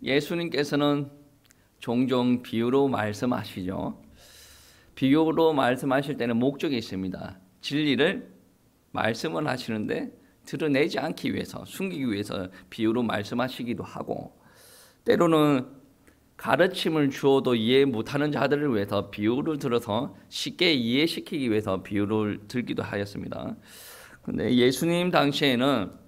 예수님께서는 종종 비유로 말씀하시죠. 비유로 말씀하실 때는 목적이 있습니다. 진리를 말씀을 하시는데 드러내지 않기 위해서, 숨기기 위해서 비유로 말씀하시기도 하고, 때로는 가르침을 주어도 이해 못하는 자들을 위해서 비유를 들어서 쉽게 이해시키기 위해서 비유를 들기도 하였습니다. 근데 예수님 당시에는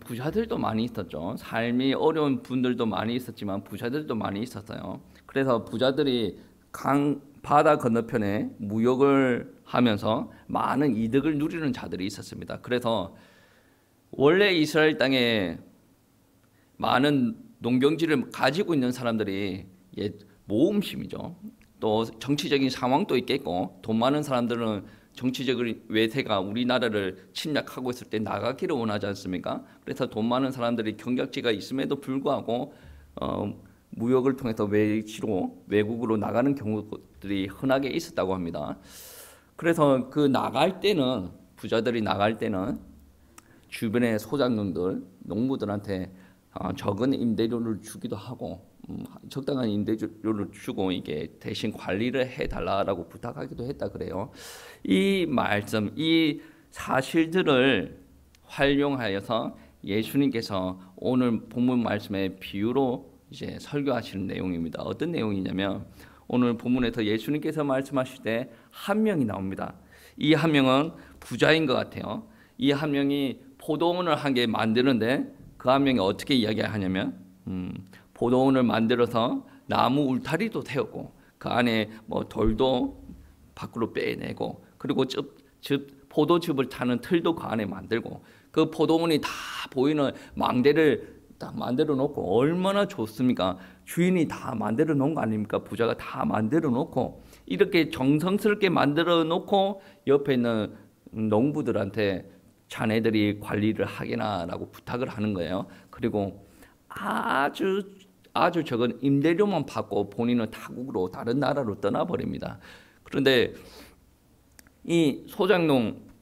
부자들도 많이 있었죠. 삶이 어려운 분들도 많이 있었지만 부자들도 많이 있었어요. 그래서 부자들이 바다 건너편에 무역을 하면서 많은 이득을 누리는 자들이 있었습니다. 그래서 원래 이스라엘 땅에 많은 농경지를 가지고 있는 사람들이 모험심이죠. 또 정치적인 상황도 있겠고, 돈 많은 사람들은 정치적인 외세가 우리나라를 침략하고 있을 때 나가기를 원하지 않습니까? 그래서 돈 많은 사람들이 경력지가 있음에도 불구하고 무역을 통해서 외국으로 나가는 경우들이 흔하게 있었다고 합니다. 그래서 그 나갈 때는, 부자들이 나갈 때는 주변의 소작농들, 농부들한테 적은 임대료를 주기도 하고, 적당한 임대료를 주고 이게 대신 관리를 해달라고 부탁하기도 했다 그래요. 이 말씀, 이 사실들을 활용하여서 예수님께서 오늘 본문 말씀의 비유로 이제 설교하시는 내용입니다. 어떤 내용이냐면, 오늘 본문에서 예수님께서 말씀하실 때 한 명이 나옵니다. 이 한 명은 부자인 것 같아요. 이 한 명이 포도원을 한 개 만드는데, 그 한 명이 어떻게 이야기하냐면, 포도원을 만들어서 나무 울타리도 태웠고, 그 안에 뭐 돌도 밖으로 빼내고, 그리고 포도즙을 타는 틀도 그 안에 만들고, 그 포도원이 다 보이는 망대를 딱 만들어 놓고, 얼마나 좋습니까? 주인이 다 만들어 놓은 거 아닙니까? 부자가 다 만들어 놓고, 이렇게 정성스럽게 만들어 놓고 옆에 있는 농부들한테 자네들이 관리를 하게나라고 부탁을 하는 거예요. 그리고 아주 적은 임대료만 받고 본인은 타국으로, 다른 나라로 떠나버립니다. 그런데 이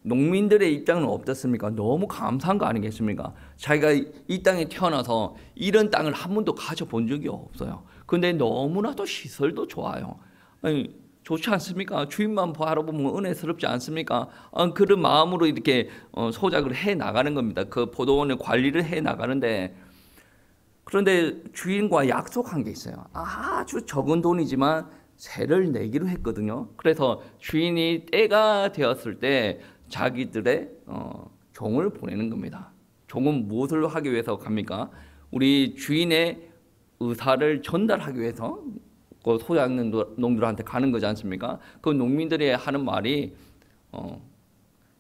농민들의 입장은 어떻습니까? 너무 감사한 거 아니겠습니까? 자기가 이 땅에 태어나서 이런 땅을 한 번도 가져본 적이 없어요. 근데 너무나도 시설도 좋아요. 아니, 좋지 않습니까? 주인만 바라보면 은혜스럽지 않습니까? 그런 마음으로 이렇게 소작을 해 나가는 겁니다. 그 포도원을 관리를 해 나가는데, 그런데 주인과 약속한 게 있어요. 아주 적은 돈이지만 세를 내기로 했거든요. 그래서 주인이 때가 되었을 때 자기들의 종을 보내는 겁니다. 종은 무엇을 하기 위해서 갑니까? 우리 주인의 의사를 전달하기 위해서 그 소작농들한테 가는 거지 않습니까? 그 농민들이 하는 말이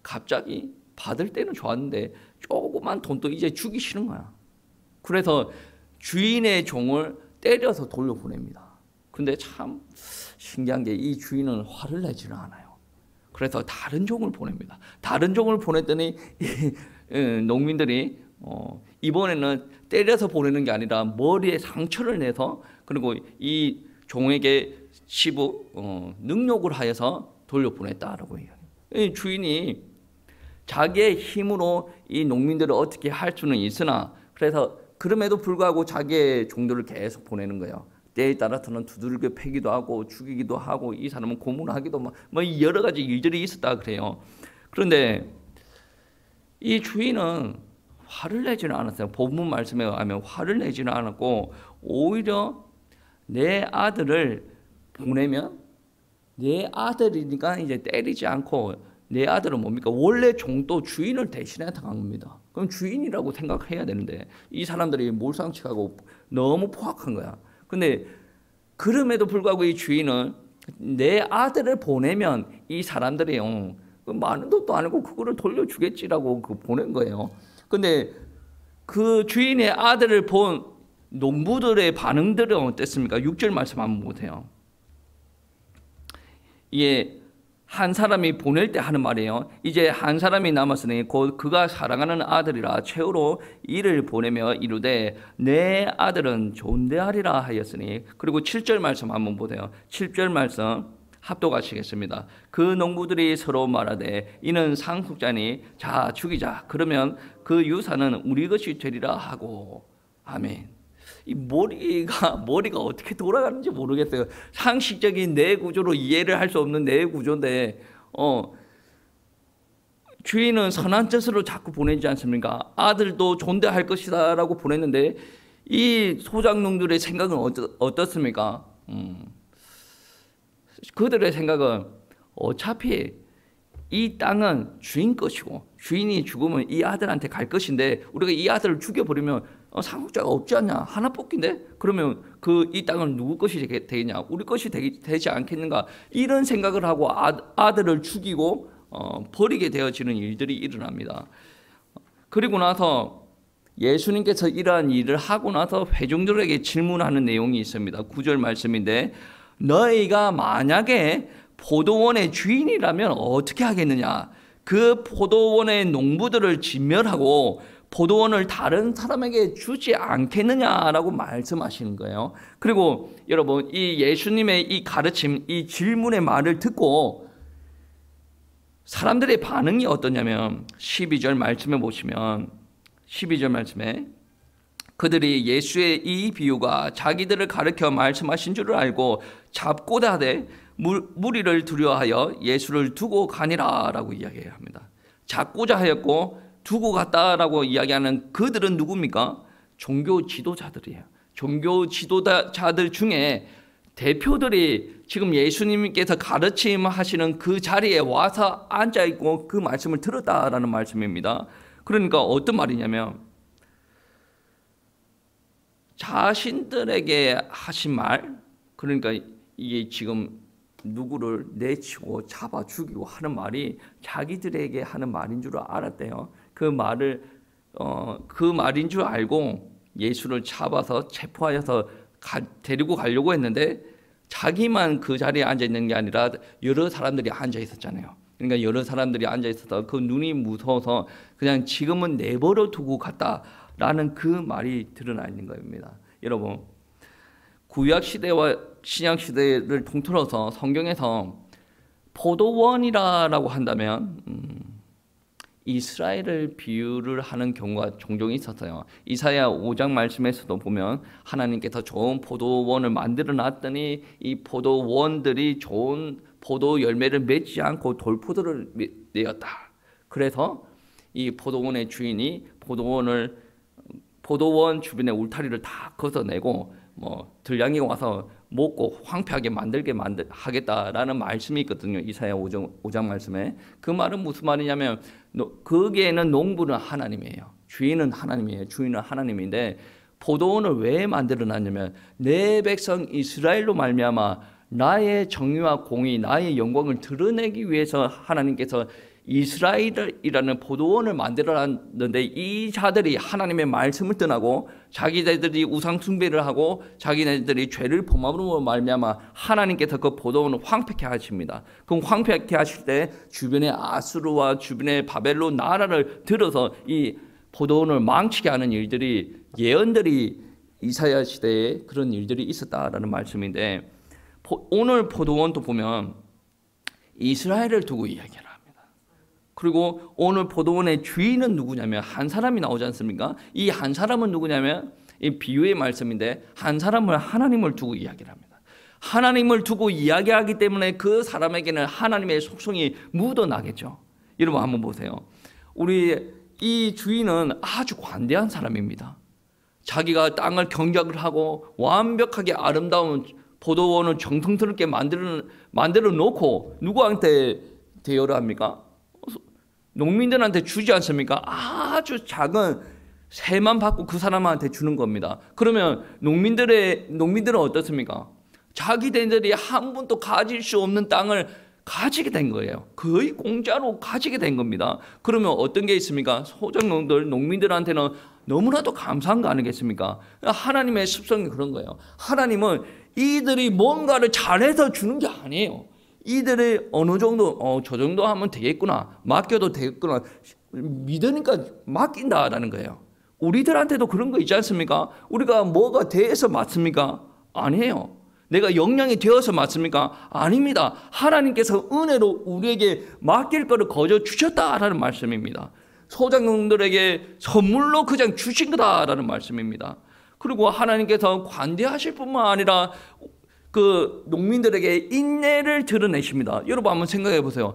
갑자기 받을 때는 좋았는데 조그만 돈도 이제 주기 싫은 거야. 그래서 주인의 종을 때려서 돌려보냅니다. 근데 참 신기한 게 이 주인은 화를 내지는 않아요. 그래서 다른 종을 보냅니다. 다른 종을 보냈더니 농민들이 이번에는 때려서 보내는 게 아니라 머리에 상처를 내서, 그리고 이 종에게 능욕을 하여서 돌려보냈다라고 해요. 주인이 자기의 힘으로 이 농민들을 어떻게 할 수는 있으나, 그래서 그럼에도 불구하고 자기의 종들을 계속 보내는 거예요. 때에 따라서는 두들겨 패기도 하고 죽이기도 하고, 이 사람은 고문하기도 뭐 여러 가지 일들이 있었다 그래요. 그런데 이 주인은 화를 내지는 않았어요. 본문 말씀에 의하면 화를 내지는 않았고, 오히려 내 아들을 보내면, 내 아들이니까 이제 때리지 않고, 내 아들은 뭡니까? 원래 종도 주인을 대신해 당한 겁니다. 그럼 주인이라고 생각해야 되는데 이 사람들이 몰상식하고 너무 포악한 거야. 근데 그럼에도 불구하고 이 주인은 내 아들을 보내면 이 사람들이 많은 돈도 아니고 그거를 돌려주겠지라고 보낸 거예요. 근데 그 주인의 아들을 본 농부들의 반응들은 어땠습니까? 6절 말씀 한번 보세요. 이게 한 사람이 보낼 때 하는 말이에요. 이제 한 사람이 남았으니 곧 그가 사랑하는 아들이라 최후로 이를 보내며 이르되 내 아들은 존대하리라 하였으니. 그리고 7절 말씀 한번 보세요. 7절 말씀 합독하시겠습니다. 그 농부들이 서로 말하되 이는 상속자니 자 죽이자. 그러면 그 유산은 우리 것이 되리라 하고. 아멘. 이 머리가 어떻게 돌아가는지 모르겠어요. 상식적인 뇌 구조로 이해를 할 수 없는 뇌 구조인데, 주인은 선한 뜻으로 자꾸 보내지 않습니까? 아들도 존대할 것이다라고 보냈는데, 이 소작농들의 생각은 어떻습니까? 그들의 생각은 어차피 이 땅은 주인 것이고, 주인이 죽으면 이 아들한테 갈 것인데, 우리가 이 아들을 죽여버리면 상속자가 없지 않냐? 하나뿐인데? 그러면 이 땅은 누구 것이 되겠냐? 우리 것이 되지 않겠는가? 이런 생각을 하고 아들을 죽이고 버리게 되어지는 일들이 일어납니다. 그리고 나서 예수님께서 이러한 일을 하고 나서 회중들에게 질문하는 내용이 있습니다. 9절 말씀인데, 너희가 만약에 포도원의 주인이라면 어떻게 하겠느냐? 그 포도원의 농부들을 진멸하고 포도원을 다른 사람에게 주지 않겠느냐라고 말씀하시는 거예요. 그리고 여러분, 이 예수님의 이 가르침, 이 질문의 말을 듣고 사람들의 반응이 어떠냐면 12절 말씀에 보시면 12절 말씀에 그들이 예수의 이 비유가 자기들을 가르쳐 말씀하신 줄을 알고 잡고자 하되 무리를 두려워하여 예수를 두고 가니라라고 이야기해야 합니다. 잡고자 하였고 두고 갔다라고 이야기하는 그들은 누굽니까? 종교 지도자들이에요. 종교 지도자들 중에 대표들이 지금 예수님께서 가르침하시는 그 자리에 와서 앉아있고 그 말씀을 들었다라는 말씀입니다. 그러니까 어떤 말이냐면 자신들에게 하신 말, 그러니까 이게 지금 누구를 내치고 잡아 죽이고 하는 말이 자기들에게 하는 말인 줄 알았대요. 그 말인 줄 알고 예수를 잡아서 체포하여서 데리고 가려고 했는데 자기만 그 자리에 앉아 있는 게 아니라 여러 사람들이 앉아 있었잖아요. 그러니까 여러 사람들이 앉아 있어서 그 눈이 무서워서 그냥 지금은 내버려 두고 갔다라는 그 말이 드러나 있는 겁니다. 여러분, 구약 시대와 신약 시대를 통틀어서 성경에서 포도원이라고 한다면 이스라엘을 비유를 하는 경우가 종종 있었어요. 이사야 5장 말씀에서도 보면 하나님께서 좋은 포도원을 만들어 놨더니 이 포도원들이 좋은 포도 열매를 맺지 않고 돌포도를 내었다. 그래서 이 포도원의 주인이 포도원 주변의 울타리를 다 걷어내고 들량이가 와서 먹고 황폐하게 만들게 하겠다라는 말씀이 있거든요. 이사야 5장 말씀에. 그 말은 무슨 말이냐면 거기에는 농부는 하나님이에요. 주인은 하나님이에요. 주인은 하나님인데 포도원을 왜 만들어놨냐면 내 백성 이스라엘로 말미암아 나의 정의와 공의, 나의 영광을 드러내기 위해서 하나님께서 이스라엘이라는 포도원을 만들어놨는데 이 자들이 하나님의 말씀을 떠나고 자기네들이 우상 숭배를 하고 자기네들이 죄를 범함으로 말미암아 하나님께서 그 포도원을 황폐케 하십니다. 그럼 황폐케 하실 때 주변의 아수르와 주변의 바벨론 나라를 들어서 이 포도원을 망치게 하는 일들이 예언들이 이사야 시대에 그런 일들이 있었다라는 말씀인데 오늘 포도원도 보면 이스라엘을 두고 이야기합니다. 그리고 오늘 포도원의 주인은 누구냐면 한 사람이 나오지 않습니까? 이 한 사람은 누구냐면 이 비유의 말씀인데 한 사람을 하나님을 두고 이야기를 합니다. 하나님을 두고 이야기하기 때문에 그 사람에게는 하나님의 속성이 묻어나겠죠. 여러분 한번 보세요. 우리 이 주인은 아주 관대한 사람입니다. 자기가 땅을 경작을 하고 완벽하게 아름다운 포도원을 정성스럽게 만들어 놓고 누구한테 대여를 합니까? 농민들한테 주지 않습니까? 아주 작은 새만 받고 그 사람한테 주는 겁니다. 그러면 농민들은 어떻습니까? 자기들이 한 번도 가질 수 없는 땅을 가지게 된 거예요. 거의 공짜로 가지게 된 겁니다. 그러면 어떤 게 있습니까? 소작농들, 농민들한테는 너무나도 감사한 거 아니겠습니까? 하나님의 습성이 그런 거예요. 하나님은 이들이 뭔가를 잘해서 주는 게 아니에요. 이들이 어느 정도 저 정도 하면 되겠구나, 맡겨도 되겠구나 믿으니까 맡긴다라는 거예요. 우리들한테도 그런 거 있지 않습니까? 우리가 뭐가 돼서 맡습니까? 아니에요. 내가 역량이 되어서 맡습니까? 아닙니다. 하나님께서 은혜로 우리에게 맡길 거를 거저 주셨다라는 말씀입니다. 소작농들에게 선물로 그냥 주신 거다라는 말씀입니다. 그리고 하나님께서 관대하실 뿐만 아니라 그 농민들에게 인내를 드러내십니다. 여러분 한번 생각해 보세요.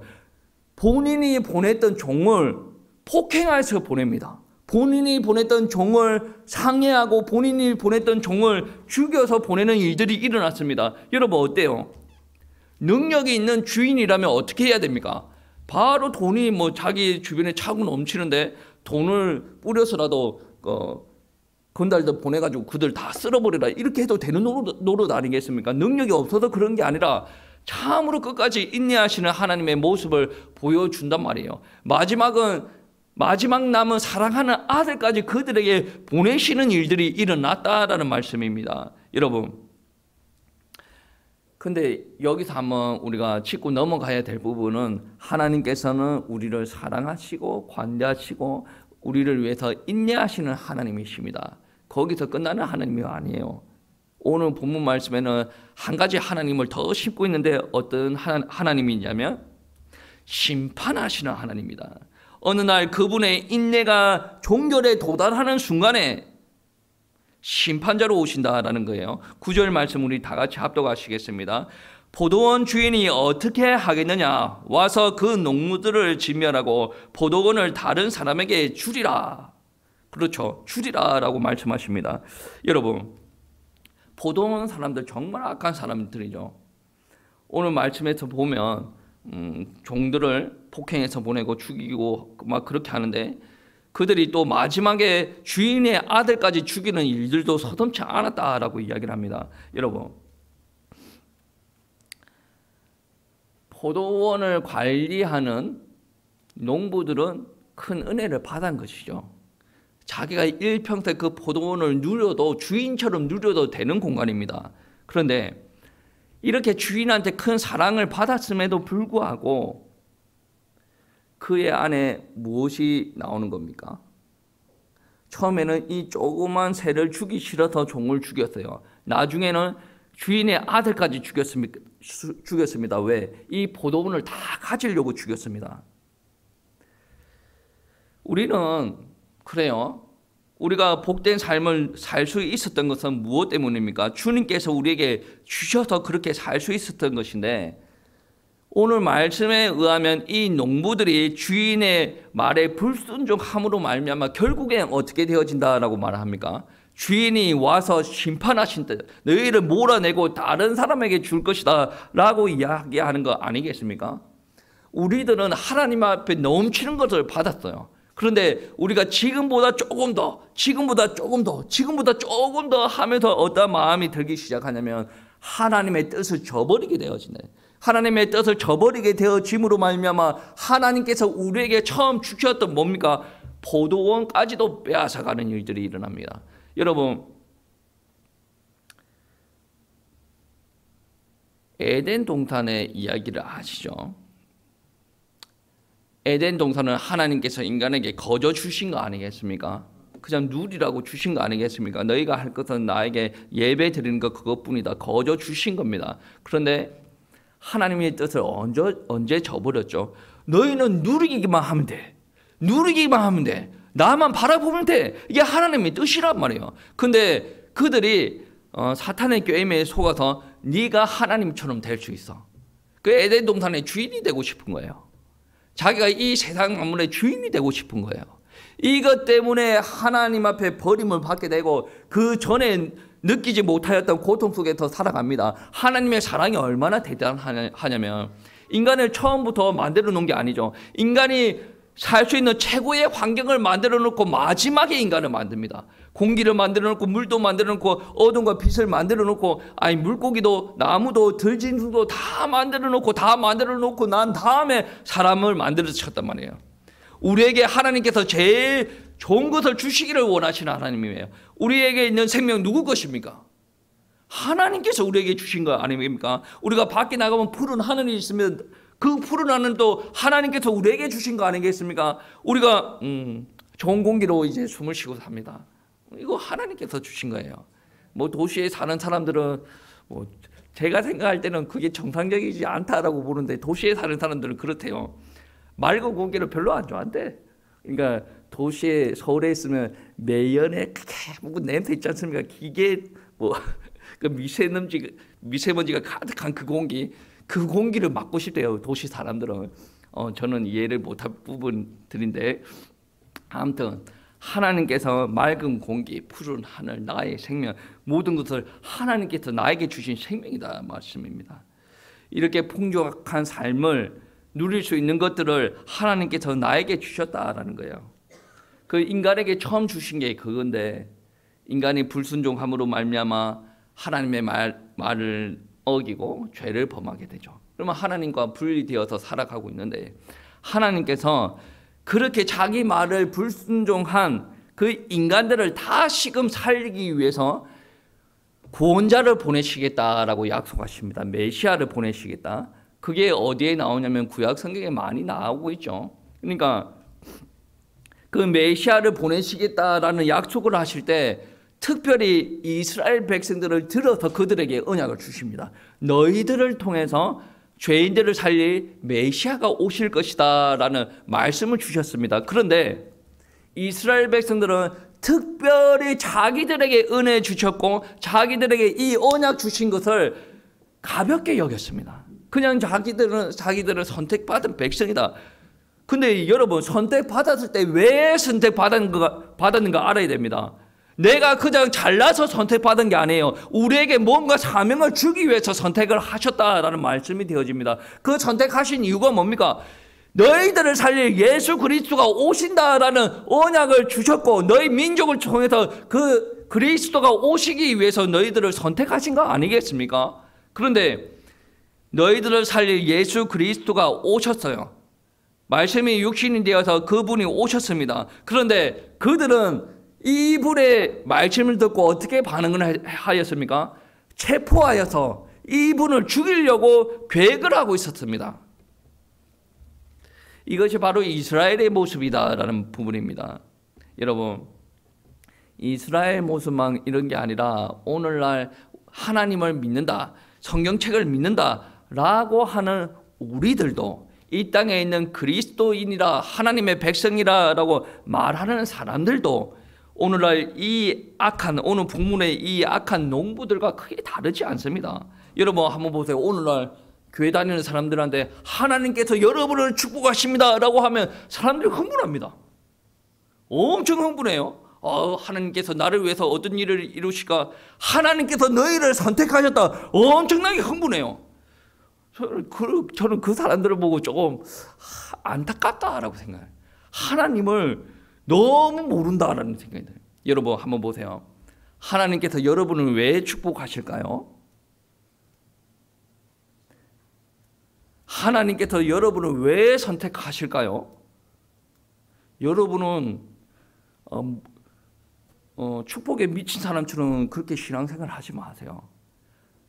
본인이 보냈던 종을 폭행해서 보냅니다. 본인이 보냈던 종을 상해하고 본인이 보냈던 종을 죽여서 보내는 일들이 일어났습니다. 여러분 어때요? 능력이 있는 주인이라면 어떻게 해야 됩니까? 바로 돈이 뭐 자기 주변에 차고 넘치는데 돈을 뿌려서라도 건달들 보내가지고 그들 다 쓸어버리라 이렇게 해도 되는 노릇 아니겠습니까? 능력이 없어서 그런 게 아니라 참으로 끝까지 인내하시는 하나님의 모습을 보여준단 말이에요. 마지막 남은 사랑하는 아들까지 그들에게 보내시는 일들이 일어났다라는 말씀입니다. 여러분, 근데 여기서 한번 우리가 짚고 넘어가야 될 부분은 하나님께서는 우리를 사랑하시고 관대하시고 우리를 위해서 인내하시는 하나님이십니다. 거기서 끝나는 하나님이 아니에요. 오늘 본문 말씀에는 한 가지 하나님을 더 싣고 있는데 어떤 하나님이냐면 심판하시는 하나님입니다. 어느 날 그분의 인내가 종결에 도달하는 순간에 심판자로 오신다라는 거예요. 9절 말씀 우리 다 같이 합독하시겠습니다. 포도원 주인이 어떻게 하겠느냐? 와서 그 농부들을 진멸하고 포도원을 다른 사람에게 주리라. 그렇죠. 주리라라고 말씀하십니다. 여러분, 포도원 사람들 정말 악한 사람들이죠. 오늘 말씀에서 보면 종들을 폭행해서 보내고 죽이고 막 그렇게 하는데 그들이 또 마지막에 주인의 아들까지 죽이는 일들도 서슴지 않았다라고 이야기를 합니다. 여러분, 포도원을 관리하는 농부들은 큰 은혜를 받은 것이죠. 자기가 일평생 그 포도원을 누려도 주인처럼 누려도 되는 공간입니다. 그런데 이렇게 주인한테 큰 사랑을 받았음에도 불구하고 그의 안에 무엇이 나오는 겁니까? 처음에는 이 조그만 새를 죽이기 싫어서 종을 죽였어요. 나중에는 주인의 아들까지 죽였습니다. 왜? 이 포도원을 다 가지려고 죽였습니다. 우리는 그래요. 우리가 복된 삶을 살 수 있었던 것은 무엇 때문입니까? 주님께서 우리에게 주셔서 그렇게 살 수 있었던 것인데 오늘 말씀에 의하면 이 농부들이 주인의 말에 불순종함으로 말미암아 결국엔 어떻게 되어진다라고 말합니까? 주인이 와서 심판하신다. 너희를 몰아내고 다른 사람에게 줄 것이다 라고 이야기하는 거 아니겠습니까? 우리들은 하나님 앞에 넘치는 것을 받았어요. 그런데 우리가 지금보다 조금 더 하면서 어떤 마음이 들기 시작하냐면 하나님의 뜻을 저버리게 되어지네. 하나님의 뜻을 저버리게 되어짐으로 말미암아 하나님께서 우리에게 처음 주셨던 뭡니까? 포도원까지도 빼앗아가는 일들이 일어납니다. 여러분, 에덴 동산의 이야기를 아시죠? 에덴 동산은 하나님께서 인간에게 거저 주신 거 아니겠습니까? 그냥 누리라고 주신 거 아니겠습니까? 너희가 할 것은 나에게 예배 드리는 것 그것뿐이다. 거저 주신 겁니다. 그런데 하나님의 뜻을 언제 저버렸죠? 너희는 누리기만 하면 돼. 나만 바라보면 돼. 이게 하나님의 뜻이란 말이에요. 근데 그들이 사탄의 꾀임에 속아서 네가 하나님처럼 될 수 있어. 그 에덴 동산의 주인이 되고 싶은 거예요. 자기가 이 세상 만물의 주인이 되고 싶은 거예요. 이것 때문에 하나님 앞에 버림을 받게 되고 그 전에 느끼지 못하였던 고통 속에서 살아갑니다. 하나님의 사랑이 얼마나 대단하냐면 인간을 처음부터 만들어 놓은 게 아니죠. 인간이 살 수 있는 최고의 환경을 만들어 놓고 마지막에 인간을 만듭니다. 공기를 만들어 놓고 물도 만들어 놓고 어둠과 빛을 만들어 놓고 물고기도 나무도 들짐승도 다 만들어 놓고 난 다음에 사람을 만들어주셨단 말이에요. 우리에게 하나님께서 제일 좋은 것을 주시기를 원하시는 하나님이에요. 우리에게 있는 생명 누구 것입니까? 하나님께서 우리에게 주신 거 아닙니까? 우리가 밖에 나가면 푸른 하늘이 있으면 그 푸른 하늘도 하나님께서 우리에게 주신 거 아니겠습니까? 우리가 좋은 공기로 이제 숨을 쉬고 삽니다. 이거 하나님께서 주신 거예요. 뭐 도시에 사는 사람들은 뭐 제가 생각할 때는 그게 정상적이지 않다라고 보는데 도시에 사는 사람들은 그렇대요. 맑은 공기를 별로 안 좋아한대. 그러니까 도시에 서울에 있으면 매연에 뭐 냄새 있지 않습니까? 기계 뭐 그 미세먼지가 가득한 그 공기를 맡고 싶대요. 도시 사람들은. 저는 이해를 못할 부분들인데 아무튼 하나님께서 맑은 공기, 푸른 하늘, 나의 생명 모든 것을 하나님께서 나에게 주신 생명이다 말씀입니다. 이렇게 풍족한 삶을 누릴 수 있는 것들을 하나님께서 나에게 주셨다라는 거예요. 그 인간에게 처음 주신 게 그건데 인간이 불순종함으로 말미암아 하나님의 말을 어기고 죄를 범하게 되죠. 그러면 하나님과 분리되어서 살아가고 있는데 하나님께서 그렇게 자기 말을 불순종한 그 인간들을 다시금 살리기 위해서 구원자를 보내시겠다라고 약속하십니다. 메시아를 보내시겠다. 그게 어디에 나오냐면 구약 성경에 많이 나오고 있죠. 그러니까 그 메시아를 보내시겠다라는 약속을 하실 때 특별히 이스라엘 백성들을 들어서 그들에게 언약을 주십니다. 너희들을 통해서 죄인들을 살릴 메시아가 오실 것이다 라는 말씀을 주셨습니다. 그런데 이스라엘 백성들은 특별히 자기들에게 은혜 주셨고 자기들에게 이 언약 주신 것을 가볍게 여겼습니다. 그냥 자기들은 선택받은 백성이다. 근데 여러분 선택받았을 때 왜 선택받았는가 알아야 됩니다. 내가 그냥 잘나서 선택받은 게 아니에요. 우리에게 뭔가 사명을 주기 위해서 선택을 하셨다라는 말씀이 되어집니다. 그 선택하신 이유가 뭡니까? 너희들을 살릴 예수 그리스도가 오신다라는 언약을 주셨고 너희 민족을 통해서 그 그리스도가 오시기 위해서 너희들을 선택하신 거 아니겠습니까? 그런데 너희들을 살릴 예수 그리스도가 오셨어요. 말씀이 육신이 되어서 그분이 오셨습니다. 그런데 그들은 이분의 말씀을 듣고 어떻게 반응을 하였습니까? 체포하여서 이분을 죽이려고 계획을 하고 있었습니다. 이것이 바로 이스라엘의 모습이다라는 부분입니다. 여러분, 이스라엘 모습만 이런 게 아니라 오늘날 하나님을 믿는다, 성경책을 믿는다라고 하는 우리들도 이 땅에 있는 그리스도인이라 하나님의 백성이라고 말하는 사람들도 오늘날 오늘 본문의 이 악한 농부들과 크게 다르지 않습니다. 여러분 한번 보세요. 오늘날 교회 다니는 사람들한테 하나님께서 여러분을 축복하십니다 라고 하면 사람들이 흥분합니다. 엄청 흥분해요. 하나님께서 나를 위해서 어떤 일을 이루실까? 하나님께서 너희를 선택하셨다. 엄청나게 흥분해요. 저는 그 사람들을 보고 조금 안타깝다라고 생각해요. 하나님을 너무 모른다라는 생각이 들어요. 여러분 한번 보세요. 하나님께서 여러분을 왜 축복하실까요? 하나님께서 여러분을 왜 선택하실까요? 여러분은 축복에 미친 사람처럼 그렇게 신앙생활을 하지 마세요.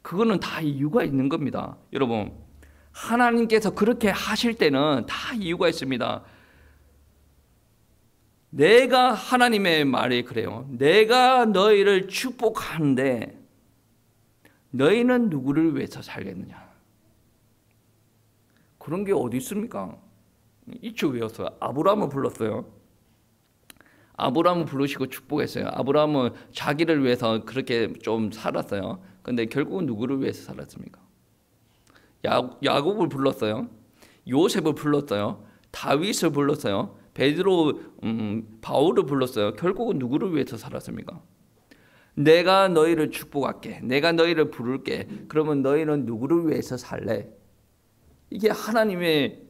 그거는 다 이유가 있는 겁니다. 여러분 하나님께서 그렇게 하실 때는 다 이유가 있습니다. 내가 하나님의 말이 그래요. 내가 너희를 축복하는데 너희는 누구를 위해서 살겠느냐? 그런 게 어디 있습니까? 이쪽 외웠어요. 아브라함을 불렀어요. 아브라함을 부르시고 축복했어요. 아브라함은 자기를 위해서 그렇게 좀 살았어요. 근데 결국은 누구를 위해서 살았습니까? 야곱을 불렀어요. 요셉을 불렀어요. 다윗을 불렀어요. 베드로, 바울을 불렀어요. 결국은 누구를 위해서 살았습니까? 내가 너희를 축복할게. 내가 너희를 부를게. 그러면 너희는 누구를 위해서 살래? 이게 하나님의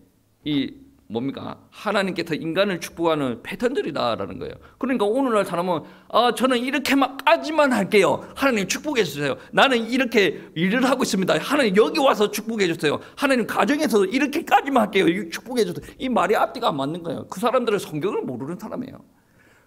뭡니까? 하나님께서 인간을 축복하는 패턴들이다라는 거예요. 그러니까 오늘날 사람은 저는 이렇게까지만 할게요. 하나님 축복해 주세요. 나는 이렇게 일을 하고 있습니다. 하나님 여기 와서 축복해 주세요. 하나님 가정에서도 이렇게까지만 할게요. 축복해 주세요. 이 말이 앞뒤가 안 맞는 거예요. 그 사람들은 성경을 모르는 사람이에요.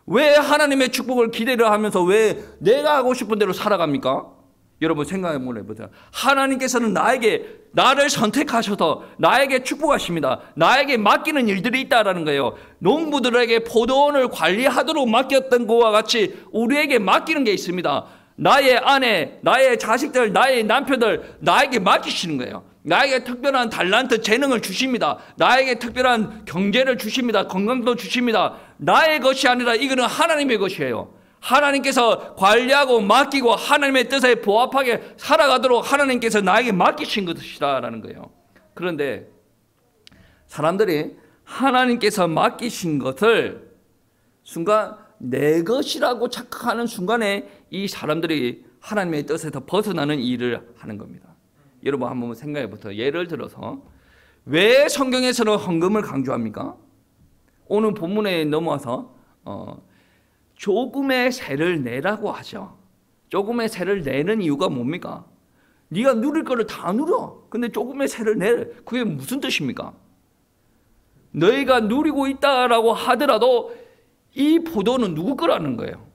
왜 하나님의 축복을 기대를 하면서 왜 내가 하고 싶은 대로 살아갑니까? 여러분 생각 한번 해보세요. 하나님께서는 나를 선택하셔서 나에게 축복하십니다. 나에게 맡기는 일들이 있다라는 거예요. 농부들에게 포도원을 관리하도록 맡겼던 것과 같이 우리에게 맡기는 게 있습니다. 나의 아내, 나의 자식들, 나의 남편들 나에게 맡기시는 거예요. 나에게 특별한 달란트, 재능을 주십니다. 나에게 특별한 경제를 주십니다. 건강도 주십니다. 나의 것이 아니라 이거는 하나님의 것이에요. 하나님께서 관리하고 맡기고 하나님의 뜻에 부합하게 살아가도록 하나님께서 나에게 맡기신 것이라는 거예요. 그런데 사람들이 하나님께서 맡기신 것을 순간 내 것이라고 착각하는 순간에 이 사람들이 하나님의 뜻에서 벗어나는 일을 하는 겁니다. 여러분 한번 생각해 보세요. 예를 들어서 왜 성경에서는 헌금을 강조합니까? 오늘 본문에 넘어와서 조금의 세를 내라고 하죠. 조금의 세를 내는 이유가 뭡니까? 네가 누릴 거를 다 누려. 근데 조금의 세를 내. 그게 무슨 뜻입니까? 너희가 누리고 있다라고 하더라도 이 포도는 누구 거라는 거예요?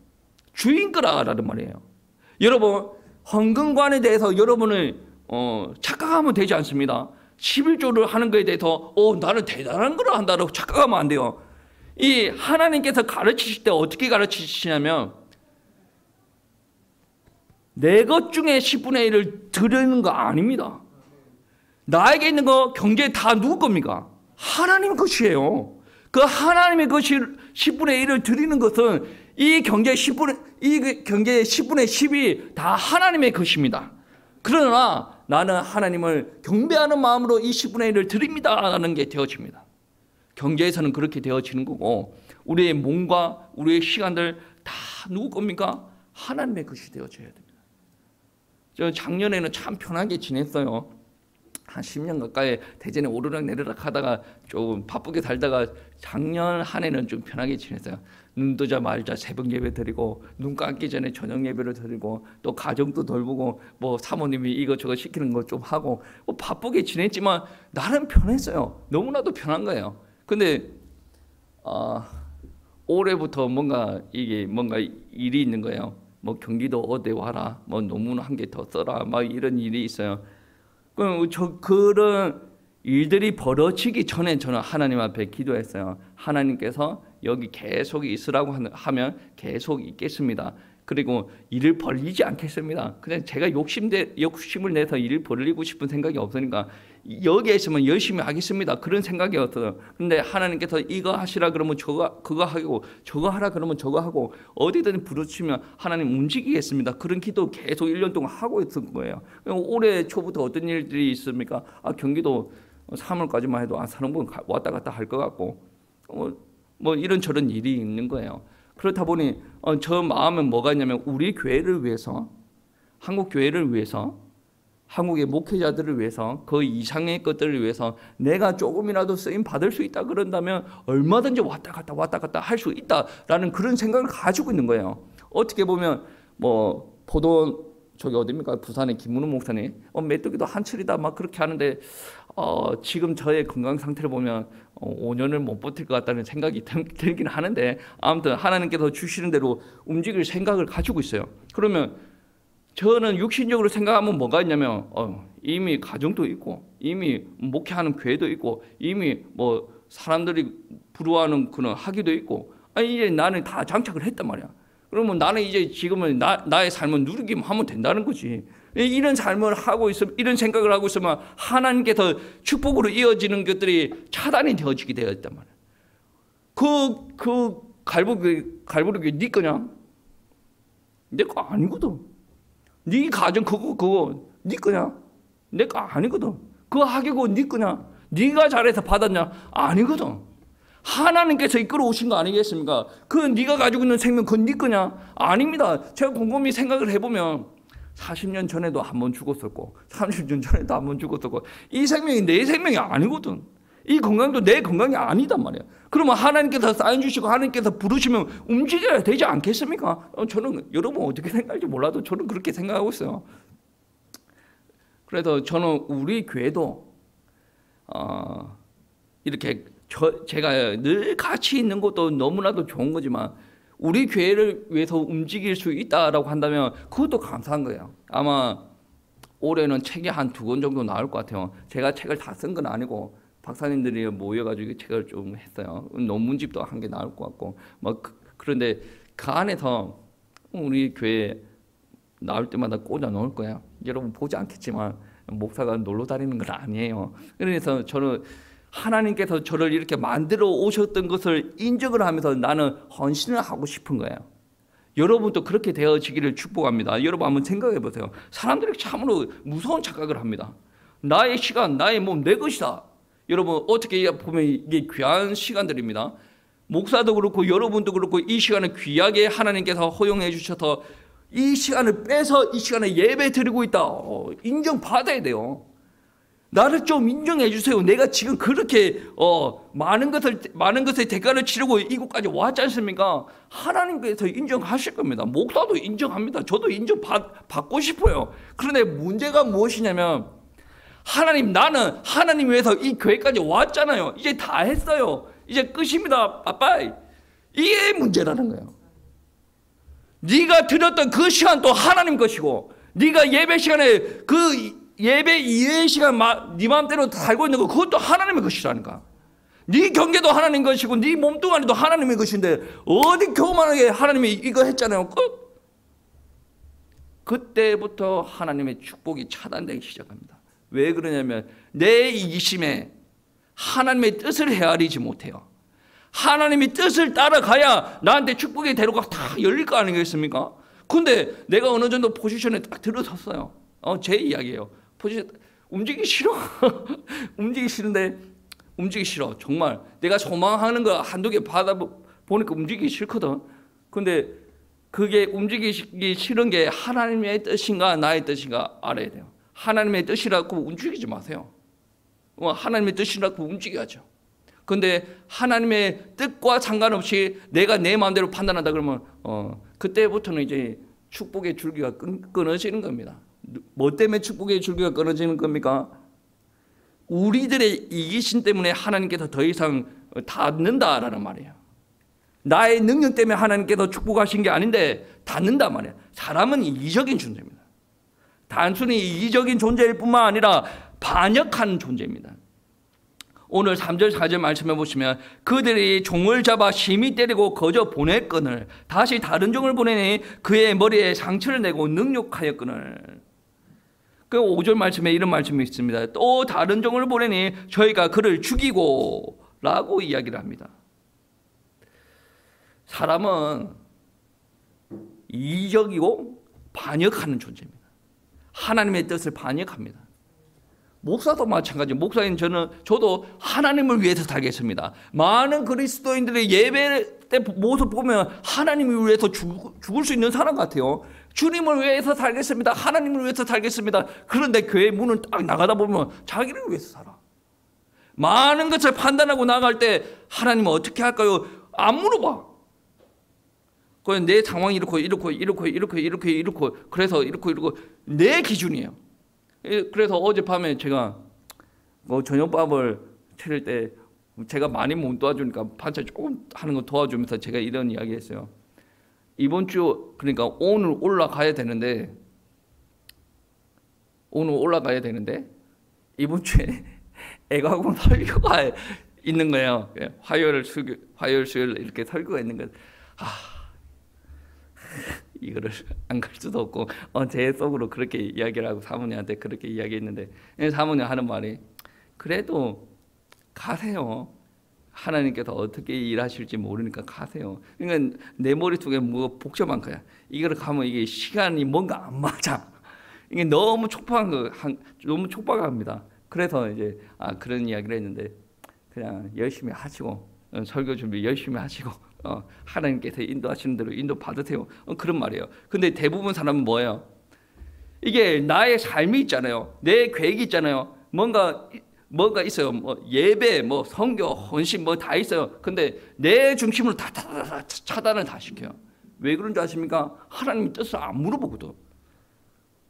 주인 거라는 말이에요. 여러분 헌금관에 대해서 여러분을 착각하면 되지 않습니다. 11조를 하는 것에 대해서 나는 대단한 걸 한다고 착각하면 안 돼요. 이 하나님께서 가르치실 때 어떻게 가르치시냐면 내 것 중에 10분의 1을 드리는 거 아닙니다. 나에게 있는 거 경제 다 누구 겁니까? 하나님 것이에요. 그 하나님의 것이 10분의 1을 드리는 것은 이 경제의 10분의 10이 다 하나님의 것입니다. 그러나 나는 하나님을 경배하는 마음으로 이 10분의 1을 드립니다 라는 게 되어집니다. 경제에서는 그렇게 되어지는 거고 우리의 몸과 우리의 시간들 다 누구 겁니까? 하나님의 것이 되어져야 됩니다. 저 작년에는 참 편하게 지냈어요. 한 10년 가까이 대전에 오르락 내리락 하다가 좀 바쁘게 살다가 작년 한 해는 좀 편하게 지냈어요. 눈 뜨자 말자 새벽 예배 드리고 눈 감기 전에 저녁 예배를 드리고 또 가정도 돌보고 뭐 사모님이 이것저것 시키는 거 좀 하고 뭐 바쁘게 지냈지만 나름 편했어요. 너무나도 편한 거예요. 근데 올해부터 뭔가 일이 있는 거예요. 뭐 경기도 어디 와라, 뭐 논문 한 개 더 써라, 막 이런 일이 있어요. 그런 일들이 벌어지기 전에 저는 하나님 앞에 기도했어요. 하나님께서 여기 계속 있으라고 하면 계속 있겠습니다. 그리고 일을 벌리지 않겠습니다. 그냥 제가 욕심을 내서 일을 벌리고 싶은 생각이 없으니까 여기에 있으면 열심히 하겠습니다. 그런 생각이었어요. 근데 하나님께서 이거 하시라 그러면 그거 하고 저거 하라 그러면 저거 하고 어디든 부르시면 하나님 움직이겠습니다. 그런 기도 계속 1년 동안 하고 있을 거예요. 올해 초부터 어떤 일들이 있습니까? 경기도 3월까지만 해도 사람분 왔다 갔다 할 것 같고 뭐 이런저런 일이 있는 거예요. 그렇다 보니 저 마음은 뭐가 있냐면 우리 교회를 위해서, 한국 교회를 위해서, 한국의 목회자들을 위해서, 그 이상의 것들을 위해서 내가 조금이라도 쓰임 받을 수 있다 그런다면 얼마든지 왔다 갔다 할 수 있다라는 그런 생각을 가지고 있는 거예요. 어떻게 보면 뭐 포도 저기 어디입니까? 부산의 김문우 목사님 메뚜기도 한철이다 막 그렇게 하는데 지금 저의 건강 상태를 보면 5년을 못 버틸 것 같다는 생각이 들긴 하는데 아무튼 하나님께서 주시는 대로 움직일 생각을 가지고 있어요. 그러면 저는 육신적으로 생각하면 뭐가 있냐면 이미 가정도 있고 이미 목회하는 교회도 있고 이미 뭐 사람들이 부러워하는 그런 학위도 있고 이제 나는 다 장착을 했단 말이야. 그러면 나는 이제 지금은 나의 삶을 누리기만 하면 된다는 거지. 이런 삶을 하고 있으면, 이런 생각을 하고 있으면 하나님께서 축복으로 이어지는 것들이 차단이 되어지게 되어 있단 말이야. 그 갈부르기 네 거냐? 내 거 아니거든. 네 가정 그거 네 거냐? 내 거 아니거든. 그 학위고 네 거냐? 네가 잘해서 받았냐? 아니거든. 하나님께서 이끌어 오신 거 아니겠습니까? 그 네가 가지고 있는 생명 그건 네 거냐? 아닙니다. 제가 곰곰이 생각을 해보면 40년 전에도 한 번 죽었었고 30년 전에도 한 번 죽었었고 이 생명이 내 생명이 아니거든. 이 건강도 내 건강이 아니단 말이야. 그러면 하나님께서 사인 주시고 하나님께서 부르시면 움직여야 되지 않겠습니까? 저는 여러분 어떻게 생각할지 몰라도 저는 그렇게 생각하고 있어요. 그래서 저는 우리 교회도 이렇게 제가 늘 같이 있는 것도 너무나도 좋은 거지만 우리 교회를 위해서 움직일 수 있다라고 한다면 그것도 감사한 거예요. 아마 올해는 책이 한 2권 정도 나올 것 같아요. 제가 책을 다 쓴 건 아니고 박사님들이 모여가지고 책을 좀 했어요. 논문집도 한 개 나올 것 같고 그런데 그 안에서 우리 교회 나올 때마다 꽂아 놓을 거야. 여러분 보지 않겠지만 목사가 놀러 다니는 건 아니에요. 그래서 저는 하나님께서 저를 이렇게 만들어 오셨던 것을 인정을 하면서 나는 헌신을 하고 싶은 거예요. 여러분도 그렇게 되어지기를 축복합니다. 여러분 한번 생각해 보세요. 사람들이 참으로 무서운 착각을 합니다. 나의 시간, 나의 몸, 내 것이다. 여러분 어떻게 보면 이게 귀한 시간들입니다. 목사도 그렇고 여러분도 그렇고 이 시간을 귀하게 하나님께서 허용해 주셔서 이 시간을 빼서 이 시간에 예배 드리고 있다. 인정받아야 돼요. 나를 좀 인정해 주세요. 내가 지금 그렇게 많은 것의 대가를 치르고 이곳까지 왔지 않습니까? 하나님께서 인정하실 겁니다. 목사도 인정합니다. 저도 인정받고 싶어요. 그런데 문제가 무엇이냐면 하나님, 나는 하나님 위해서 이 교회까지 왔잖아요. 이제 다 했어요. 이제 끝입니다. 빠빠이. 이게 문제라는 거예요. 네가 드렸던 그 시간 또 하나님 것이고, 네가 예배 시간에 그 예배 이외의 시간 네 마음대로 살고 있는 거 그것도 하나님의 것이라니까. 네 경계도 하나님 것이고 네 몸뚱아리도 하나님의 것인데 어디 교만하게 하나님이 이거 했잖아요. 그때부터 하나님의 축복이 차단되기 시작합니다. 왜 그러냐면 내 이기심에 하나님의 뜻을 헤아리지 못해요. 하나님의 뜻을 따라가야 나한테 축복의 대로가 다 열릴 거 아니겠습니까? 근데 내가 어느 정도 포지션에 딱 들어섰어요. 제 이야기예요. 움직이기 싫어. 움직이기 싫은데 움직이기 싫어. 정말 내가 소망하는 거 한두 개 받아보니까 움직이기 싫거든. 근데 그게 움직이기 싫은 게 하나님의 뜻인가 나의 뜻인가 알아야 돼요. 하나님의 뜻이라고 움직이지 마세요. 하나님의 뜻이라고 움직여야죠. 근데 하나님의 뜻과 상관없이 내가 내 마음대로 판단한다 그러면 그때부터는 이제 축복의 줄기가 끊어지는 겁니다. 뭐 때문에 축복의 줄기가 끊어지는 겁니까? 우리들의 이기심 때문에 하나님께서 더 이상 닫는다라는 말이에요. 나의 능력 때문에 하나님께서 축복하신 게 아닌데 닫는단 말이에요. 사람은 이기적인 존재입니다. 단순히 이기적인 존재일 뿐만 아니라 반역하는 존재입니다. 오늘 3절 4절 말씀해 보시면 그들이 종을 잡아 심히 때리고 거저 보냈거늘 다시 다른 종을 보내니 그의 머리에 상처를 내고 능욕하였거늘. 그 5절 말씀에 이런 말씀이 있습니다. 또 다른 종을 보내니 저희가 그를 죽이고 라고 이야기를 합니다. 사람은 이기적이고 반역하는 존재입니다. 하나님의 뜻을 반역합니다. 목사도 마찬가지. 목사인 저도 하나님을 위해서 살겠습니다. 많은 그리스도인들의 예배 때 모습 보면 하나님을 위해서 죽을 수 있는 사람 같아요. 주님을 위해서 살겠습니다. 하나님을 위해서 살겠습니다. 그런데 교회 문을 딱 나가다 보면 자기를 위해서 살아. 많은 것을 판단하고 나갈 때 하나님은 어떻게 할까요? 안 물어봐. 그냥 내 상황이 이렇고 그래서 이렇고 내 기준이에요. 그래서 어젯밤에 제가 저녁밥을 차릴 때 제가 많이 못 도와주니까 반찬 조금 하는 거 도와주면서 제가 이런 이야기 했어요. 이번 주 그러니까 오늘 올라가야 되는데 이번 주에 애가공 설교가 있는 거예요. 화요일 수요일 이렇게 설교가 있는 거예요. 이거를 안 갈 수도 없고 제 속으로 그렇게 이야기를 하고 사모님한테 그렇게 이야기했는데 사모님 하는 말이 그래도 가세요. 하나님께서 어떻게 일하실지 모르니까 가세요. 그러니까 내 머릿속에 뭐 복잡한 거야. 이거를 가면 이게 시간이 뭔가 안 맞아. 이게 너무 촉박합니다. 그래서 이제 그런 이야기를 했는데 그냥 열심히 하시고 설교 준비 열심히 하시고 하나님께서 인도하시는 대로 인도 받으세요. 그런 말이에요. 근데 대부분 사람은 뭐예요? 이게 나의 삶이 있잖아요. 내 계획이 있잖아요. 뭔가 있어요. 예배, 선교, 헌신 다 있어요. 근데 내 중심으로 다 차단을 다 시켜요. 왜 그런 줄 아십니까? 하나님 뜻을 안 물어보거든.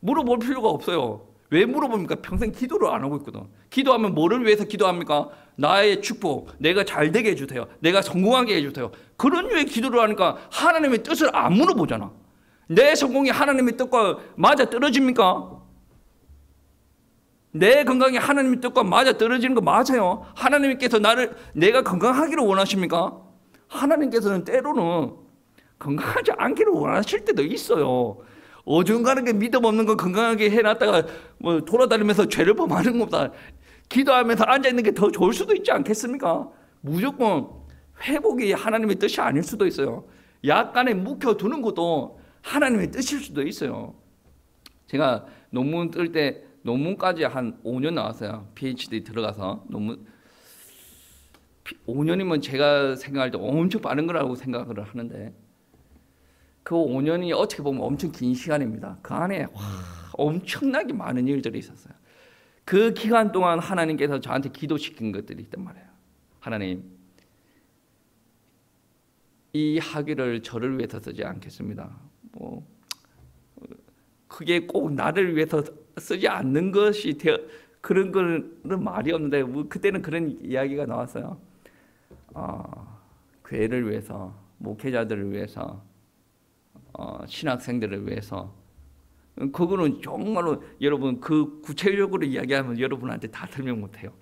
물어볼 필요가 없어요. 왜 물어봅니까? 평생 기도를 안 하고 있거든. 기도하면 뭐를 위해서 기도합니까? 나의 축복, 내가 잘 되게 해주세요. 내가 성공하게 해주세요. 그런 류의 기도를 하니까 하나님의 뜻을 안 물어보잖아. 내 성공이 하나님의 뜻과 맞아 떨어집니까? 내 건강이 하나님의 뜻과 맞아 떨어지는 거 맞아요. 하나님께서 내가 건강하기를 원하십니까? 하나님께서는 때로는 건강하지 않기를 원하실 때도 있어요. 어중간한 게 믿음 없는 거 건강하게 해놨다가 뭐 돌아다니면서 죄를 범하는 것보다 기도하면서 앉아있는 게 더 좋을 수도 있지 않겠습니까? 무조건 회복이 하나님의 뜻이 아닐 수도 있어요. 약간의 묵혀두는 것도 하나님의 뜻일 수도 있어요. 제가 논문 뜰 때 논문까지 한 5년 나왔어요. PhD 들어가서 논문 5년이면 제가 생각할 때 엄청 빠른 거라고 생각을 하는데 그 5년이 어떻게 보면 엄청 긴 시간입니다. 그 안에 엄청나게 많은 일들이 있었어요. 그 기간 동안 하나님께서 저한테 기도시킨 것들이 있단 말이에요. 하나님, 이 학위를 저를 위해서 쓰지 않겠습니다. 뭐 그게 꼭 나를 위해서 쓰지 않는 것이 그런 거는 말이 없는데 뭐 그때는 그런 이야기가 나왔어요. 교회를 위해서, 목회자들을 위해서, 신학생들을 위해서. 그거는 정말로 여러분 그 구체적으로 이야기하면 여러분한테 다 설명 못해요.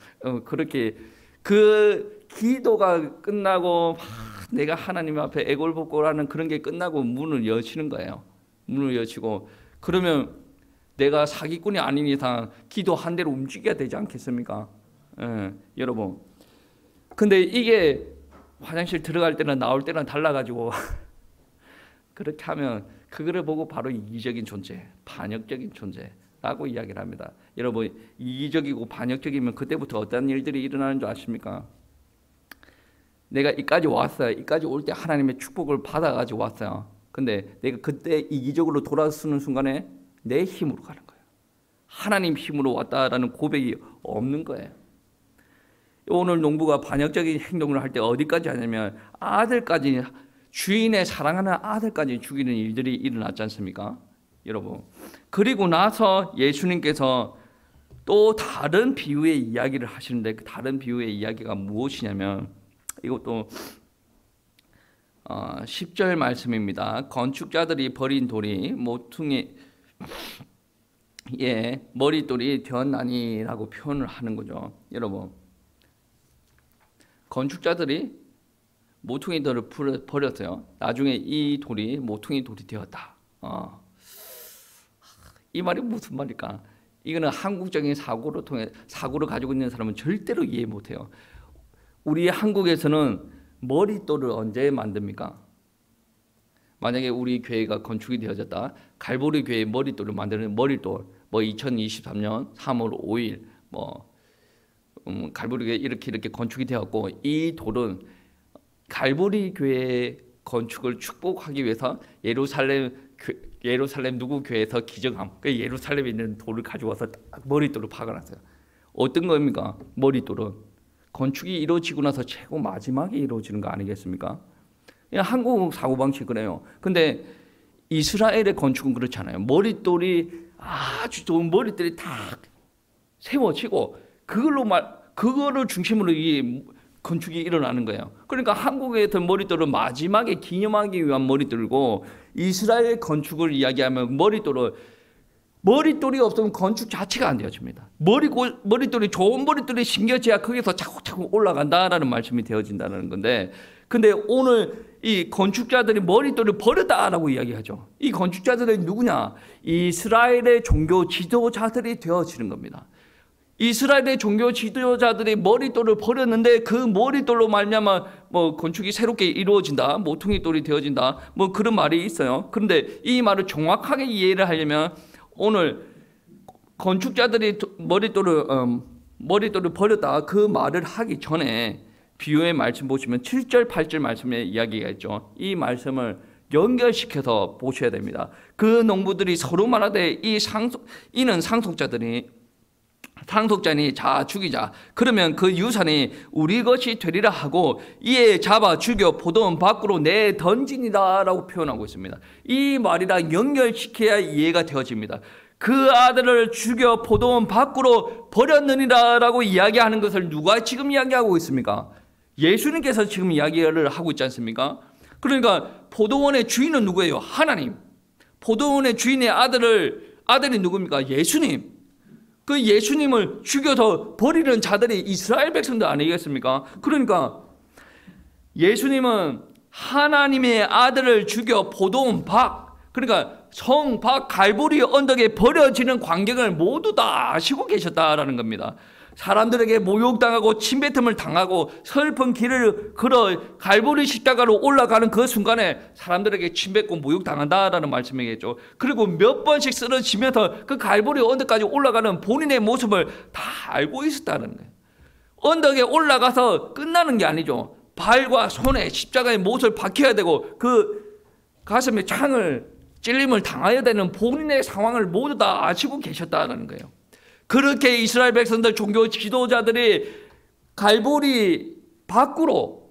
그렇게 그 기도가 끝나고 내가 하나님 앞에 애걸복걸하는 그런 게 끝나고 문을 여시는 거예요. 문을 여시고 그러면 내가 사기꾼이 아닌 이상 기도 한 대로 움직여야 되지 않겠습니까? 여러분. 근데 이게 화장실 들어갈 때는 나올 때는 달라가지고 그렇게 하면 그거를 보고 바로 이기적인 존재, 반역적인 존재라고 이야기를 합니다. 여러분 이기적이고 반역적이면 그때부터 어떤 일들이 일어나는 줄 아십니까? 내가 이까지 왔어요. 이까지 올 때 하나님의 축복을 받아가지고 왔어요. 근데 내가 그때 이기적으로 돌아서는 순간에 내 힘으로 가는 거예요. 하나님 힘으로 왔다라는 고백이 없는 거예요. 오늘 농부가 반역적인 행동을 할 때 어디까지 하냐면 아들까지, 주인의 사랑하는 아들까지 죽이는 일들이 일어났지 않습니까? 여러분. 그리고 나서 예수님께서 또 다른 비유의 이야기를 하시는데 그 다른 비유의 이야기가 무엇이냐면 이것도 10절 말씀입니다. 건축자들이 버린 돌이 모퉁이에 머릿돌이 되었나니라고 표현을 하는 거죠. 여러분, 건축자들이 모퉁이 돌을 버렸어요. 나중에 이 돌이 모퉁이 돌이 되었다. 이 말이 무슨 말일까? 이거는 한국적인 사고를 가지고 있는 사람은 절대로 이해 못해요. 우리 한국에서는 머릿돌을 언제 만듭니까? 만약에 우리 교회가 건축이 되어졌다. 갈보리 교회 머릿돌을 만드는 머릿돌. 2023년 3월 5일 갈보리 교회 이렇게 건축이 되었고 이 돌은 갈보리 교회 건축을 축복하기 위해서 예루살렘 누구 교회에서 기정함. 그 예루살렘에 있는 돌을 가져와서 머릿돌을 박아놨어요. 어떤 겁니까? 머릿돌은 건축이 이루어지고 나서 최고 마지막에 이루어지는 거 아니겠습니까? 한국 사고방식 그래요. 근데 이스라엘의 건축은 그렇잖아요. 머릿돌이 아주 좋은 머릿돌이 딱 세워지고 그거를 중심으로 이 건축이 일어나는 거예요. 그러니까 한국에서 머릿돌은 마지막에 기념하기 위한 머릿돌이고 이스라엘 건축을 이야기하면 머릿돌이 없으면 건축 자체가 안 되어집니다. 머릿돌이 좋은 머릿돌이 심겨져야 거기서 차곡차곡 올라간다라는 말씀이 되어진다는 건데, 근데 오늘 이 건축자들이 머릿돌을 버렸다라고 이야기하죠. 이 건축자들은 누구냐? 이스라엘의 종교 지도자들이 되어지는 겁니다. 이스라엘의 종교 지도자들이 머릿돌을 버렸는데 그 머릿돌로 말미암아 건축이 새롭게 이루어진다, 모퉁이돌이 되어진다, 그런 말이 있어요. 그런데 이 말을 정확하게 이해를 하려면 오늘 건축자들이 머릿돌을 버렸다 그 말을 하기 전에 비유의 말씀 보시면 7절 8절 말씀에 이야기가 있죠. 이 말씀을 연결시켜서 보셔야 됩니다. 그 농부들이 서로 말하되 이는 상속자니 자 죽이자. 그러면 그 유산이 우리 것이 되리라 하고 이에 잡아 죽여 포도원 밖으로 내던지니라 라고 표현하고 있습니다. 이 말이랑 연결시켜야 이해가 되어집니다. 그 아들을 죽여 포도원 밖으로 버렸느니라 라고 이야기하는 것을 누가 지금 이야기하고 있습니까? 예수님께서 지금 이야기를 하고 있지 않습니까? 그러니까 포도원의 주인은 누구예요? 하나님. 포도원의 주인의 아들이 누굽니까? 예수님. 그 예수님을 죽여서 버리는 자들이 이스라엘 백성들 아니겠습니까? 그러니까 예수님은 하나님의 아들을 죽여 포도원 밖, 그러니까 성 밖 갈보리 언덕에 버려지는 광경을 모두 다 아시고 계셨다라는 겁니다. 사람들에게 모욕당하고 침뱉음을 당하고 슬픈 길을 걸어 갈보리 십자가로 올라가는 그 순간에 사람들에게 침뱉고 모욕당한다라는 말씀이겠죠. 그리고 몇 번씩 쓰러지면서 그 갈보리 언덕까지 올라가는 본인의 모습을 다 알고 있었다는 거예요. 언덕에 올라가서 끝나는 게 아니죠. 발과 손에 십자가의 못을 박혀야 되고 그 가슴에 창을 찔림을 당해야 되는 본인의 상황을 모두 다 아시고 계셨다는 거예요. 그렇게 이스라엘 백성들 종교 지도자들이 갈보리 밖으로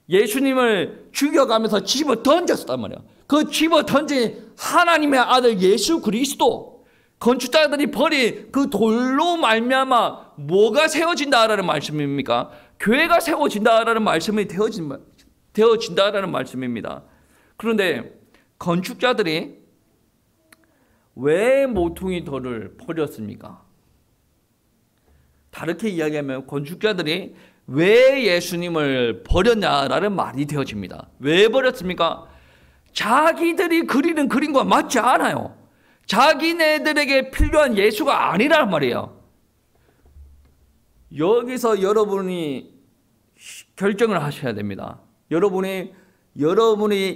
예수님을 죽여가면서 집어 던졌단 말이에요. 그 집어 던진 하나님의 아들 예수 그리스도, 건축자들이 버린 그 돌로 말미암아 뭐가 세워진다라는 말씀입니까? 교회가 세워진다라는 말씀이 되어진다라는 말씀입니다. 그런데 건축자들이 왜 모퉁이 돌을 버렸습니까? 다르게 이야기하면 건축자들이 왜 예수님을 버렸냐라는 말이 되어집니다. 왜 버렸습니까? 자기들이 그리는 그림과 맞지 않아요. 자기네들에게 필요한 예수가 아니란 말이에요. 여기서 여러분이 결정을 하셔야 됩니다. 여러분이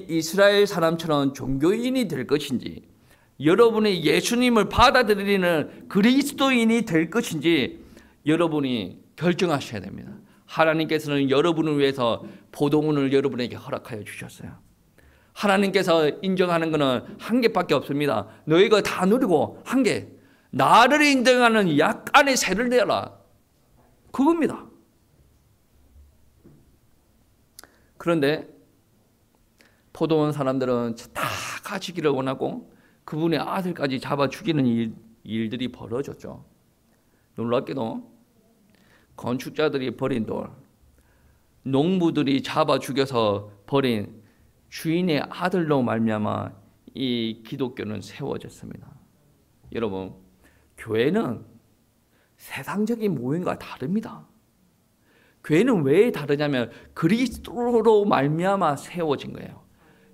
이스라엘 사람처럼 종교인이 될 것인지, 여러분이 예수님을 받아들이는 그리스도인이 될 것인지 여러분이 결정하셔야 됩니다. 하나님께서는 여러분을 위해서 포도원을 여러분에게 허락하여 주셨어요. 하나님께서 인정하는 것은 한 개밖에 없습니다. 너희가 다 누리고 한 개, 나를 인정하는 약간의 세를 내라. 그겁니다. 그런데 포도원 사람들은 다 가지기를 원하고 그분의 아들까지 잡아 죽이는 일들이 벌어졌죠. 놀랍게도 건축자들이 버린 돌, 농부들이 잡아 죽여서 버린 주인의 아들로 말미암아 이 기독교는 세워졌습니다. 여러분, 교회는 세상적인 모임과 다릅니다. 교회는 왜 다르냐면 그리스도로 말미암아 세워진 거예요.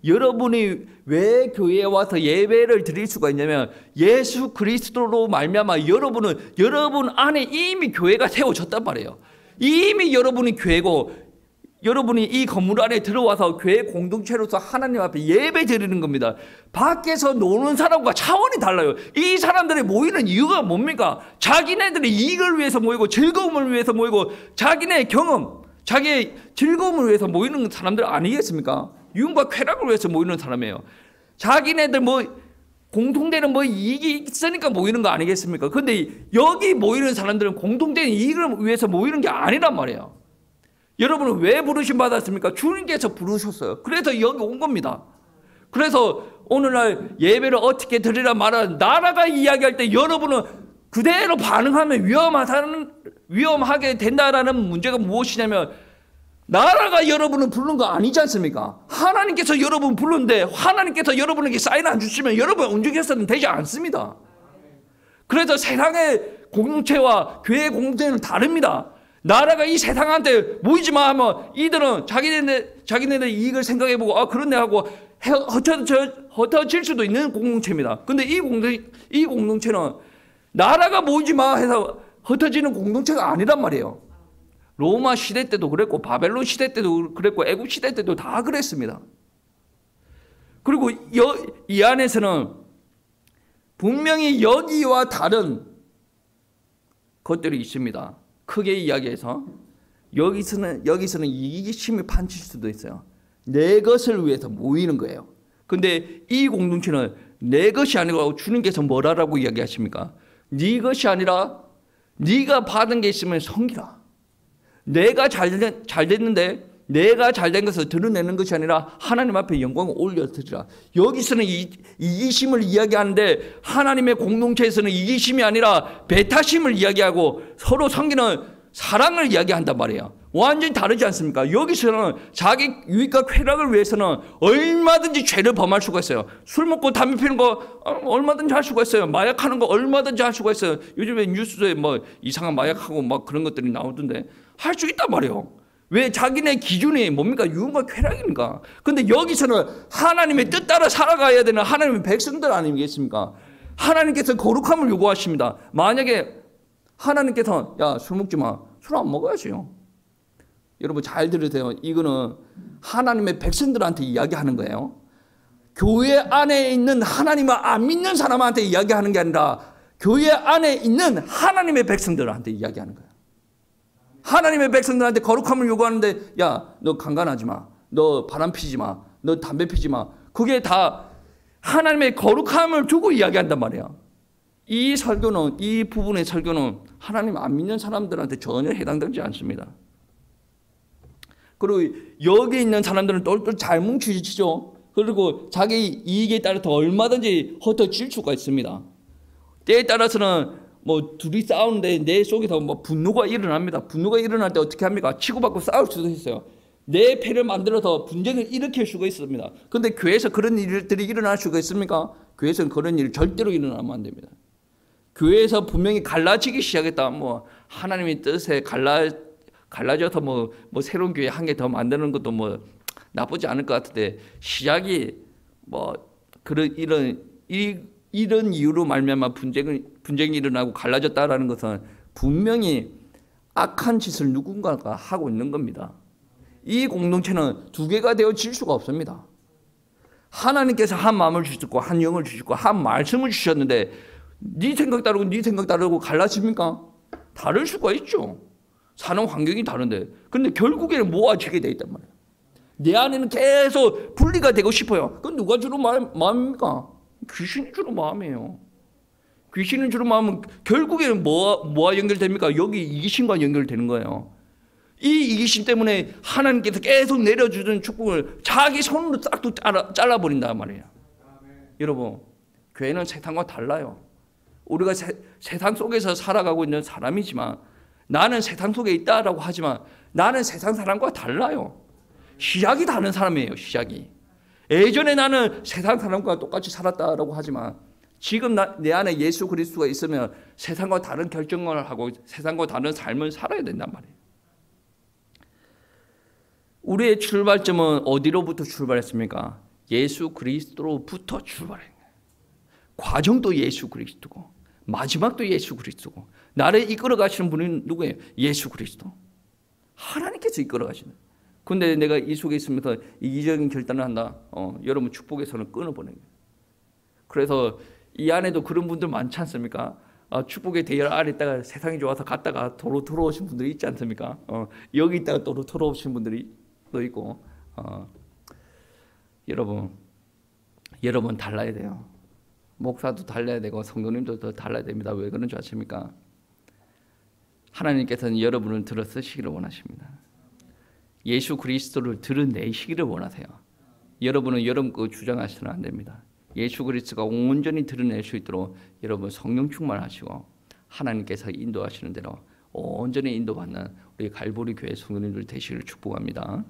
여러분이 왜 교회에 와서 예배를 드릴 수가 있냐면 예수 그리스도로 말미암아 여러분 안에 이미 교회가 세워졌단 말이에요. 이미 여러분이 교회고 여러분이 이 건물 안에 들어와서 교회 공동체로서 하나님 앞에 예배 드리는 겁니다. 밖에서 노는 사람과 차원이 달라요. 이 사람들이 모이는 이유가 뭡니까? 자기네들의 이익을 위해서 모이고 즐거움을 위해서 모이고 자기네 경험, 자기의 즐거움을 위해서 모이는 사람들 아니겠습니까? 유흥과 쾌락을 위해서 모이는 사람이에요. 자기네들 공통되는 이익이 있으니까 모이는 거 아니겠습니까? 그런데 여기 모이는 사람들은 공통된 이익을 위해서 모이는 게 아니란 말이에요. 여러분은 왜 부르심 받았습니까? 주님께서 부르셨어요. 그래서 여기 온 겁니다. 그래서 오늘날 예배를 어떻게 드리라 말하는 나라가 이야기할 때 여러분은 그대로 반응하면 위험하게 된다라는 문제가 무엇이냐면 나라가 여러분을 부른 거 아니지 않습니까? 하나님께서 여러분 부르는데 하나님께서 여러분에게 사인 안 주시면 여러분 움직여서는 되지 않습니다. 그래서 세상의 공동체와 교회의 공동체는 다릅니다. 나라가 이 세상한테 모이지 마 하면 이들은 자기네들 이익을 생각해보고 그렇네 하고 흩어질 수도 있는 공동체입니다. 근데 이 공동체는 나라가 모이지 마 해서 흩어지는 공동체가 아니란 말이에요. 로마 시대 때도 그랬고 바벨론 시대 때도 그랬고 애굽 시대 때도 다 그랬습니다. 그리고 이 안에서는 분명히 여기와 다른 것들이 있습니다. 크게 이야기해서 여기서는 이기심이 판칠 수도 있어요. 내 것을 위해서 모이는 거예요. 근데 이 공동체는 내 것이 아니고 주님께서 뭐라고 이야기하십니까? 네 것이 아니라 네가 받은 게 있으면 섬기라. 내가 잘 됐는데 내가 잘된 것을 드러내는 것이 아니라 하나님 앞에 영광을 올려드리라. 여기서는 이기심을 이야기하는데 하나님의 공동체에서는 이기심이 아니라 배타심을 이야기하고 서로 섬기는 사랑을 이야기한단 말이에요. 완전히 다르지 않습니까? 여기서는 자기 유익과 쾌락을 위해서는 얼마든지 죄를 범할 수가 있어요. 술 먹고 담배 피우는 거 얼마든지 할 수가 있어요. 마약하는 거 얼마든지 할 수가 있어요. 요즘에 뉴스에 이상한 마약하고 그런 것들이 나오던데 할 수 있단 말이에요. 왜? 자기네 기준이 뭡니까? 유흥과 쾌락입니까? 근데 여기서는 하나님의 뜻 따라 살아가야 되는 하나님의 백성들 아니겠습니까? 하나님께서 거룩함을 요구하십니다. 만약에 하나님께서 야, 술 먹지 마. 술 안 먹어야지요. 여러분 잘 들으세요. 이거는 하나님의 백성들한테 이야기하는 거예요. 교회 안에 있는 하나님을 안 믿는 사람한테 이야기하는 게 아니라 교회 안에 있는 하나님의 백성들한테 이야기하는 거예요. 하나님의 백성들한테 거룩함을 요구하는데 야, 너 강간하지 마. 너 바람 피지 마. 너 담배 피지 마. 그게 다 하나님의 거룩함을 두고 이야기한단 말이야. 이 설교는, 이 부분의 설교는 하나님 안 믿는 사람들한테 전혀 해당되지 않습니다. 그리고 여기 있는 사람들은 똘똘 잘 뭉치죠. 그리고 자기 이익에 따라서 얼마든지 흩어질 수가 있습니다. 때에 따라서는 뭐 둘이 싸우는데 내 속에서 뭐 분노가 일어납니다. 분노가 일어날 때 어떻게 합니까? 치고받고 싸울 수도 있어요. 내 패를 만들어서 분쟁을 일으킬 수가 있습니다. 그런데 교회에서 그런 일들이 일어날 수가 있습니까? 교회에서는 그런 일이 절대로 일어나면 안 됩니다. 교회에서 분명히 갈라지기 시작했다. 뭐 하나님의 뜻에 갈라져서 뭐 새로운 교회 한 개 더 만드는 것도 뭐 나쁘지 않을 것 같은데 시작이 뭐 그런 이런 이유로 말미암아 분쟁이 일어나고 갈라졌다라는 것은 분명히 악한 짓을 누군가가 하고 있는 겁니다. 이 공동체는 두 개가 되어질 수가 없습니다. 하나님께서 한 마음을 주셨고 한 영을 주셨고 한 말씀을 주셨는데 네 생각 다르고 네 생각 다르고 갈라집니까? 다를 수가 있죠. 사는 환경이 다른데. 근데 결국에는 모아지게 돼 있단 말이에요. 내 안에는 계속 분리가 되고 싶어요. 그건 누가 주로 마음입니까? 귀신이 주로 마음이에요. 귀신이 주로 마음은 결국에는 뭐와 연결됩니까? 여기 이기심과 연결되는 거예요. 이 이기심 때문에 하나님께서 계속 내려주는 축복을 자기 손으로 싹 잘라버린단 말이에요. 여러분, 교회는 세상과 달라요. 우리가 세상 속에서 살아가고 있는 사람이지만 나는 세상 속에 있다라고 하지만 나는 세상 사람과 달라요. 시작이 다른 사람이에요. 시작이. 예전에 나는 세상 사람과 똑같이 살았다라고 하지만 지금 내 안에 예수 그리스도가 있으면 세상과 다른 결정을 하고 세상과 다른 삶을 살아야 된단 말이에요. 우리의 출발점은 어디로부터 출발했습니까? 예수 그리스도로부터 출발해요. 과정도 예수 그리스도고 마지막도 예수 그리스도고 나를 이끌어 가시는 분은 누구예요? 예수 그리스도. 하나님께서 이끌어 가시는. 근데 내가 이 속에 있으면서 이기적인 결단을 한다. 여러분 축복에서는 끊어버리는 거예요. 그래서 이 안에도 그런 분들 많지 않습니까? 축복의 대열 아래 있다가 세상이 좋아서 갔다가 도로 돌아오신 분들이 있지 않습니까? 여기 있다가 도로 돌아오신 분들이 또 있고. 여러분 달라야 돼요. 목사도 달라야 되고 성도님도 더 달라야 됩니다. 왜 그런 줄 아십니까? 하나님께서는 여러분을 들어 쓰시기를 원하십니다. 예수 그리스도를 드러내시기를 원하세요. 여러분은 여러분 거 주장하시면 안 됩니다. 예수 그리스도가 온전히 드러낼 수 있도록 여러분 성령 충만하시고 하나님께서 인도하시는 대로 온전히 인도받는 우리 갈보리 교회 성도님들 되시기를 축복합니다.